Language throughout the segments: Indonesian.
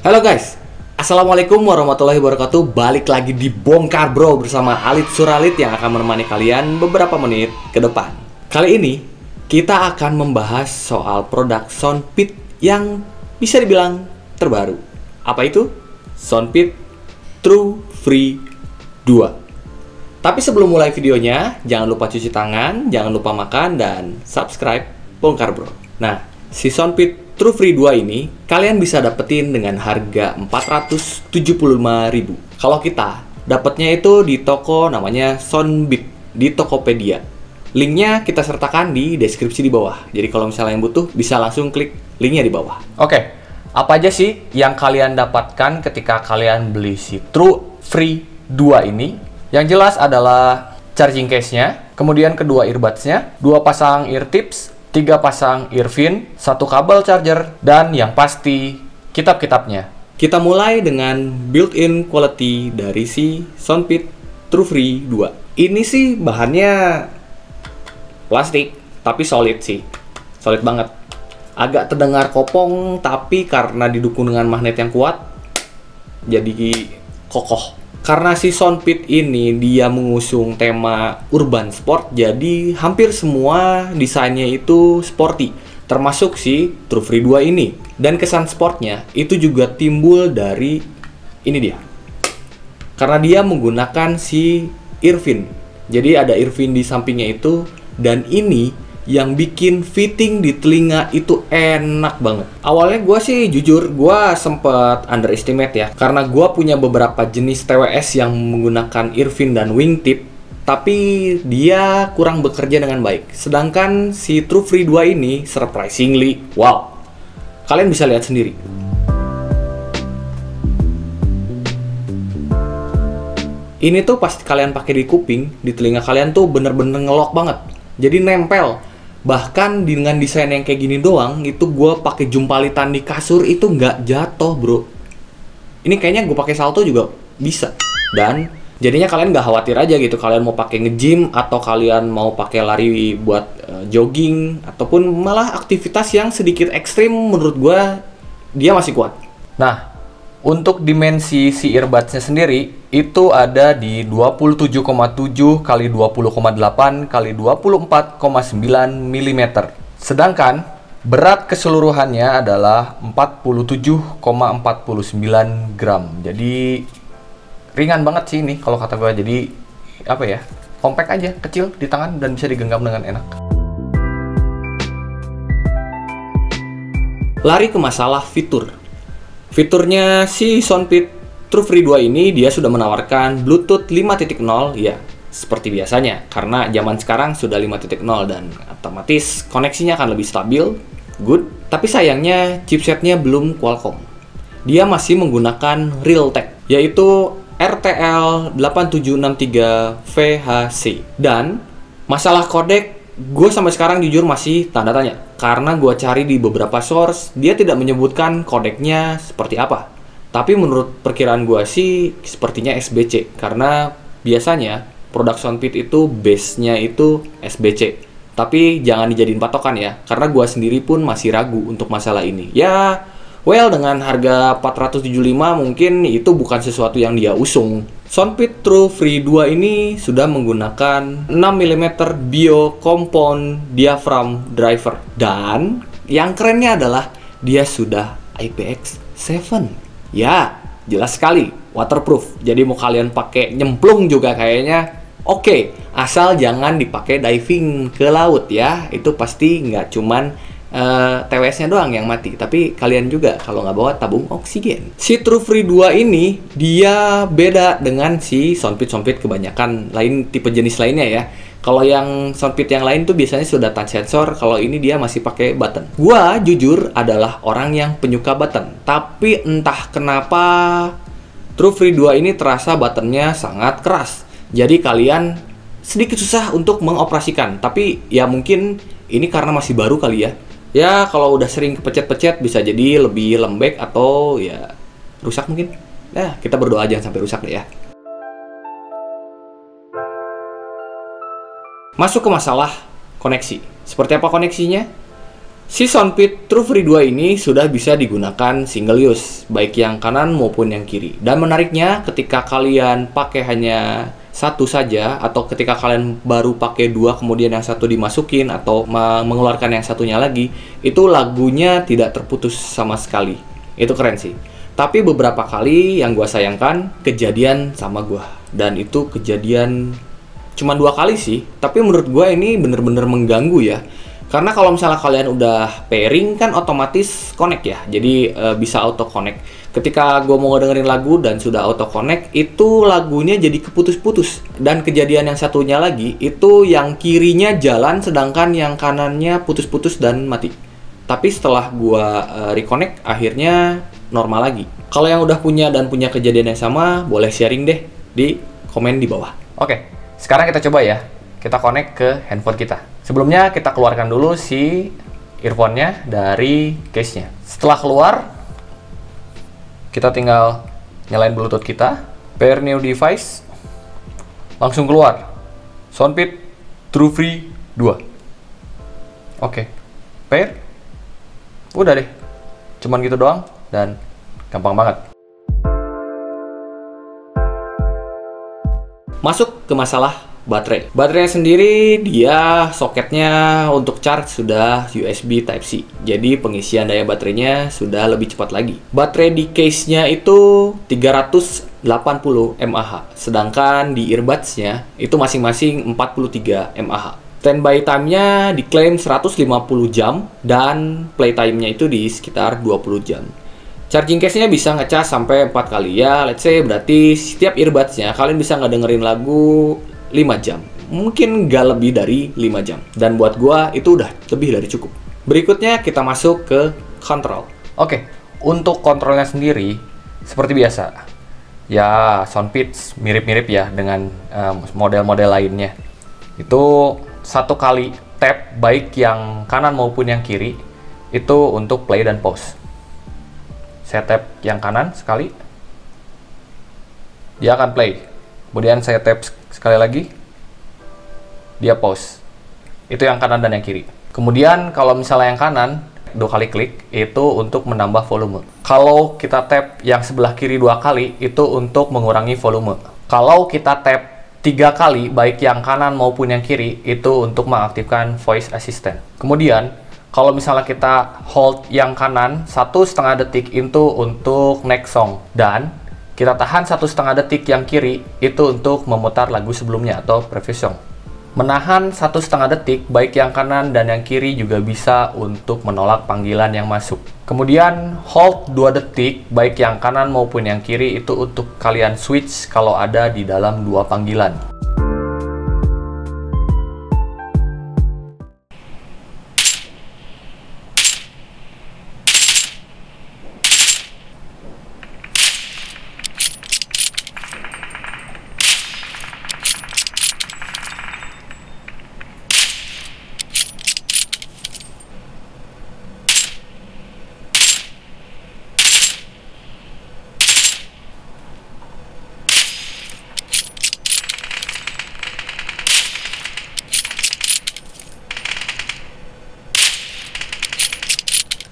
Halo guys, Assalamualaikum warahmatullahi wabarakatuh. Balik lagi di Bongkar Bro bersama Alit Suralit yang akan menemani kalian beberapa menit ke depan. Kali ini kita akan membahas soal produk Soundpeat yang bisa dibilang terbaru. Apa itu? Soundpeat True Free 2. Tapi sebelum mulai videonya, jangan lupa cuci tangan, jangan lupa makan, dan subscribe Bongkar Bro. Nah, si Soundpeat True Free 2 ini kalian bisa dapetin dengan harga 475.000. Kalau kita dapatnya itu di toko namanya Soundbeat di Tokopedia. Linknya kita sertakan di deskripsi di bawah. Jadi kalau misalnya yang butuh bisa langsung klik linknya di bawah. Oke, apa aja sih yang kalian dapatkan ketika kalian beli si True Free 2 ini? Yang jelas adalah charging case-nya, kemudian kedua earbuds-nya, 2 pasang ear tips, 3 pasang earphone, 1 kabel charger, dan yang pasti kitab-kitabnya. Kita mulai dengan built-in quality dari si Soundpeat True Free 2. Ini sih bahannya plastik, tapi solid sih. Solid banget. Agak terdengar kopong, tapi karena didukung dengan magnet yang kuat, jadi kokoh. Karena si Soundpeat ini dia mengusung tema urban sport, jadi hampir semua desainnya itu sporty, termasuk si True Free 2 ini. Dan kesan sportnya itu juga timbul dari ini dia. Karena dia menggunakan si earphone. Jadi ada earphone di sampingnya itu, dan ini yang bikin fitting di telinga itu enak banget. Awalnya gue sih jujur, gue sempet underestimate ya. Karena gue punya beberapa jenis TWS yang menggunakan earphone dan wingtip, tapi dia kurang bekerja dengan baik. Sedangkan si True Free 2 ini surprisingly, wow. Kalian bisa lihat sendiri. Ini tuh pas kalian pakai di kuping, di telinga kalian tuh bener-bener ngelok banget. Jadi nempel. Bahkan dengan desain yang kayak gini doang, itu gue pakai jumpalitan di kasur itu nggak jatuh, bro. Ini kayaknya gue pakai salto juga bisa. Dan jadinya kalian nggak khawatir aja gitu. Kalian mau pakai nge-gym atau kalian mau pakai lari buat jogging ataupun malah aktivitas yang sedikit ekstrim, menurut gue dia masih kuat. Nah, untuk dimensi si earbuds-nya sendiri itu ada di 27,7 x 20,8 x 24,9 mm. Sedangkan berat keseluruhannya adalah 47,49 gram. Jadi ringan banget sih ini kalau kata gue. Jadi apa ya? Compact aja, kecil di tangan dan bisa digenggam dengan enak. Lari ke masalah fitur. Fiturnya si Soundpeat True Free 2 ini dia sudah menawarkan Bluetooth 5.0 ya, seperti biasanya karena zaman sekarang sudah 5.0 dan otomatis koneksinya akan lebih stabil, good. Tapi sayangnya chipsetnya belum Qualcomm. Dia masih menggunakan Realtek, yaitu RTL 8763 VHC. Dan masalah kodek, gue sampai sekarang jujur masih tanda tanya. Karena gue cari di beberapa source, dia tidak menyebutkan kodeknya seperti apa. Tapi menurut perkiraan gue sih, sepertinya SBC. Karena biasanya produk Soundpeat itu base-nya itu SBC. Tapi jangan dijadiin patokan ya, karena gue sendiri pun masih ragu untuk masalah ini. Ya, well, dengan harga 475 mungkin itu bukan sesuatu yang dia usung. Soundpeat True Free 2 ini sudah menggunakan 6 mm Bio Compound Diaphragm Driver. Dan yang kerennya adalah dia sudah IPX7. Ya, jelas sekali waterproof. Jadi mau kalian pakai nyemplung juga kayaknya oke. Asal jangan dipakai diving ke laut ya. Itu pasti nggak cuman TWS-nya doang yang mati, tapi kalian juga kalau nggak bawa tabung oksigen. Si True Free 2 ini dia beda dengan si Soundpeat kebanyakan lain tipe jenis lainnya ya. Kalau yang Soundpeat yang lain tuh biasanya sudah touch sensor, kalau ini dia masih pakai button. Gua jujur adalah orang yang penyuka button, tapi entah kenapa True Free 2 ini terasa buttonnya sangat keras. Jadi kalian sedikit susah untuk mengoperasikan, tapi ya mungkin ini karena masih baru kali ya. Ya, kalau udah sering kepecet-pecet bisa jadi lebih lembek atau ya rusak mungkin. Nah, kita berdoa jangan sampai rusak deh ya. Masuk ke masalah koneksi. Seperti apa koneksinya? Si Soundpit True Free 2 ini sudah bisa digunakan single use, baik yang kanan maupun yang kiri. Dan menariknya, ketika kalian pakai hanya satu saja, atau ketika kalian baru pakai dua kemudian yang satu dimasukin atau mengeluarkan yang satunya lagi, itu lagunya tidak terputus sama sekali. Itu keren sih. Tapi beberapa kali yang gue sayangkan kejadian sama gue, dan itu kejadian cuma 2 kali sih. Tapi menurut gue ini bener-bener mengganggu ya. Karena kalau misalnya kalian udah pairing kan otomatis connect ya, jadi bisa auto connect. Ketika gue mau dengerin lagu dan sudah auto connect, itu lagunya jadi keputus-putus. Dan kejadian yang satunya lagi, itu yang kirinya jalan sedangkan yang kanannya putus-putus dan mati. Tapi setelah gue reconnect, akhirnya normal lagi. Kalau yang udah punya dan punya kejadian yang sama, boleh sharing deh di komen di bawah. Oke, sekarang kita coba ya. Kita connect ke handphone kita. Sebelumnya kita keluarkan dulu si earphone-nya dari case-nya. Setelah keluar, kita tinggal nyalain Bluetooth kita, pair new device, langsung keluar Soundpit True Free 2. Oke, pair. Udah deh, cuman gitu doang dan gampang banget. Masuk ke masalah baterai. Baterainya sendiri, dia soketnya untuk charge sudah USB Type-C. Jadi pengisian daya baterainya sudah lebih cepat lagi. Baterai di case-nya itu 380 mAh. Sedangkan di earbuds-nya itu masing-masing 43 mAh. Standby time-nya diklaim 150 jam dan playtime-nya itu di sekitar 20 jam. Charging case-nya bisa ngecas sampai 4 kali ya. Let's say berarti setiap earbuds-nya kalian bisa ngedengerin lagu 5 jam, mungkin nggak lebih dari 5 jam. Dan buat gua itu udah lebih dari cukup. Berikutnya kita masuk ke kontrol. Oke, untuk kontrolnya sendiri seperti biasa. Ya, Soundpit mirip-mirip ya dengan model-model lainnya. Itu 1 kali tap baik yang kanan maupun yang kiri itu untuk play dan pause. Saya tap yang kanan sekali, dia akan play. Kemudian saya tap sekali lagi, dia pause. Itu yang kanan dan yang kiri. Kemudian kalau misalnya yang kanan, 2 kali klik, itu untuk menambah volume. Kalau kita tap yang sebelah kiri 2 kali, itu untuk mengurangi volume. Kalau kita tap 3 kali, baik yang kanan maupun yang kiri, itu untuk mengaktifkan voice assistant. Kemudian, kalau misalnya kita hold yang kanan 1,5 detik itu untuk next song. Dan kita tahan 1,5 detik yang kiri itu untuk memutar lagu sebelumnya atau previous song. Menahan 1,5 detik baik yang kanan dan yang kiri juga bisa untuk menolak panggilan yang masuk. Kemudian hold 2 detik baik yang kanan maupun yang kiri itu untuk kalian switch kalau ada di dalam 2 panggilan.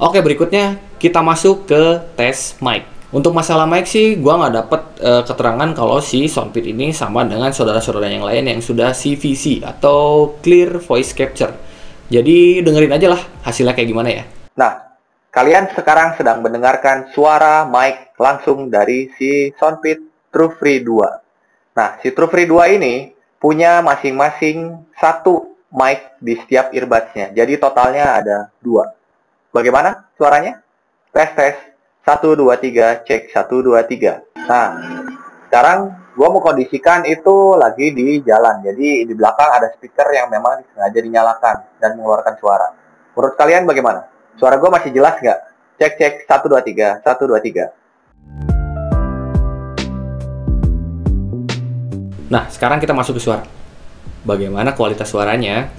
Oke, berikutnya kita masuk ke tes mic. Untuk masalah mic sih, gua nggak dapet keterangan kalau si Soundpit ini sama dengan saudara-saudara yang lain yang sudah CVC atau Clear Voice Capture. Jadi dengerin aja lah hasilnya kayak gimana ya. Nah, kalian sekarang sedang mendengarkan suara mic langsung dari si Soundpit True Free 2. Nah, si True Free 2 ini punya masing-masing 1 mic di setiap earbuds-nya. Jadi totalnya ada 2. Bagaimana suaranya? Tes. 1, 2, 3, cek 1, 2, 3. Nah, sekarang gua mau kondisikan itu lagi di jalan. Jadi di belakang ada speaker yang memang sengaja dinyalakan dan mengeluarkan suara. Menurut kalian bagaimana? Suara gua masih jelas nggak? Cek 1, 2, 3, 1, 2, 3. Nah, sekarang kita masuk ke suara. Bagaimana kualitas suaranya?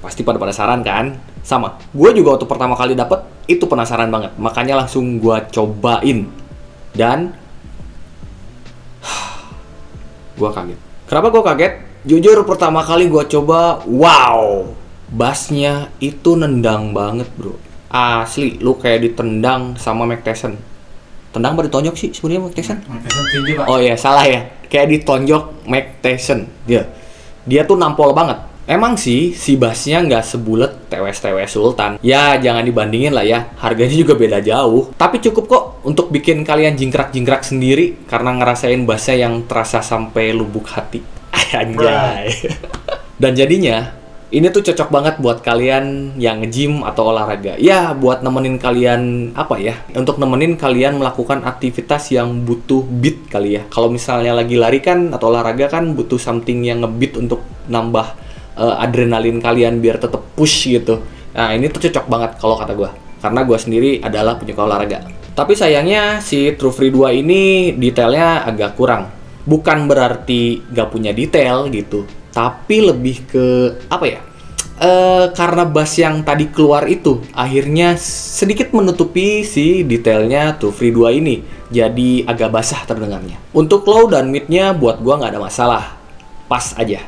Pasti pada penasaran kan? Sama, gue juga waktu pertama kali dapet itu penasaran banget. Makanya langsung gue cobain. Dan gue kaget. Kenapa gue kaget? Jujur pertama kali gue coba, wow, bassnya itu nendang banget bro. Asli, lu kayak ditendang sama Mike Tyson. Tendang apa ditonjok sih sebenarnya Mike Tyson? Mike Tyson tinggi, Pak. Oh iya, salah ya. Kayak ditonjok Mike Tyson. Dia tuh nampol banget. Emang sih, si bassnya nggak sebulet TWS Sultan. Ya, jangan dibandingin lah ya. Harganya juga beda jauh. Tapi cukup kok untuk bikin kalian jingkrak-jingkrak sendiri karena ngerasain bassnya yang terasa sampai lubuk hati. Anjay. Dan jadinya, ini tuh cocok banget buat kalian yang nge-gym atau olahraga. Ya, buat nemenin kalian, untuk nemenin kalian melakukan aktivitas yang butuh beat kali ya. Kalau misalnya lagi lari kan, atau olahraga kan butuh something yang nge-beat untuk nambah adrenalin kalian biar tetap push gitu. Nah, ini tuh cocok banget kalau kata gue. Karena gue sendiri adalah penyuka olahraga. Tapi sayangnya si TrueFree 2 ini detailnya agak kurang. Bukan berarti gak punya detail gitu. Tapi lebih ke, karena bass yang tadi keluar itu akhirnya sedikit menutupi si detailnya TrueFree 2 ini. Jadi agak basah terdengarnya. Untuk low dan mid-nya buat gue nggak ada masalah. Pas aja.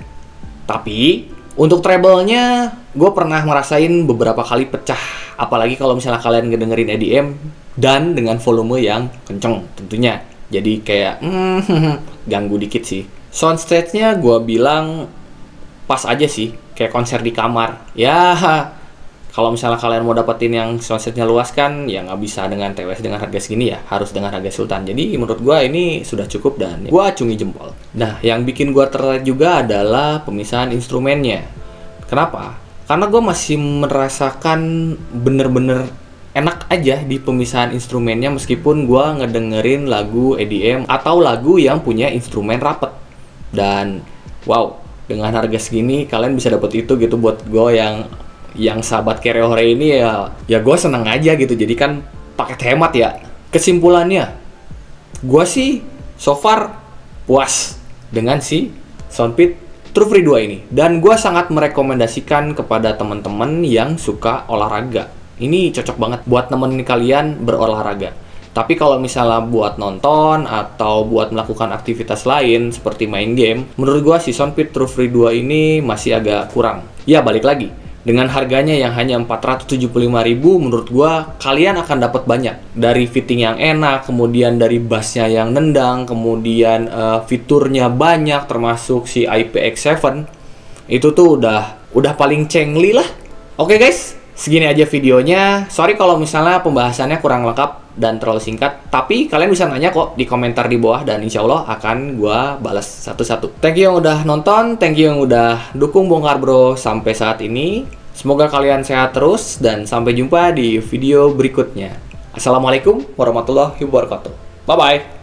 Tapi untuk treble-nya, gue pernah ngerasain beberapa kali pecah. Apalagi kalau misalnya kalian ngedengerin EDM dan dengan volume yang kenceng tentunya. Jadi kayak ganggu dikit sih. Soundstage-nya gue bilang pas aja sih. Kayak konser di kamar. Ya, kalau misalnya kalian mau dapetin yang soundstage-nya luas kan, ya nggak bisa dengan TWS dengan harga segini ya. Harus dengan harga Sultan. Jadi menurut gue ini sudah cukup dan gue acungi jempol. Nah, yang bikin gue tertarik juga adalah pemisahan instrumennya. Kenapa? Karena gue masih merasakan bener-bener enak aja di pemisahan instrumennya meskipun gue ngedengerin lagu EDM atau lagu yang punya instrumen rapet. Dan wow, dengan harga segini kalian bisa dapet itu gitu. Buat gue yang sahabat Kereore ini ya gue seneng aja gitu. Jadi kan paket hemat ya. Kesimpulannya, gue sih so far puas dengan si Soundpit TrueFree 2 ini. Dan gue sangat merekomendasikan kepada teman-teman yang suka olahraga. Ini cocok banget buat nemenin kalian berolahraga. Tapi kalau misalnya buat nonton atau buat melakukan aktivitas lain seperti main game, menurut gue si Soundpit TrueFree 2 ini masih agak kurang. Ya balik lagi, dengan harganya yang hanya 475.000, menurut gua kalian akan dapat banyak dari fitting yang enak, kemudian dari bassnya yang nendang, kemudian fiturnya banyak termasuk si IPX7. Itu tuh udah paling cengli lah. Oke guys, segini aja videonya. Sorry kalau misalnya pembahasannya kurang lengkap dan terlalu singkat, tapi kalian bisa nanya kok di komentar di bawah dan insya Allah akan gua balas satu-satu. Thank you yang udah nonton, thank you yang udah dukung Bongkar Bro sampai saat ini. Semoga kalian sehat terus dan sampai jumpa di video berikutnya. Assalamualaikum warahmatullahi wabarakatuh. Bye-bye.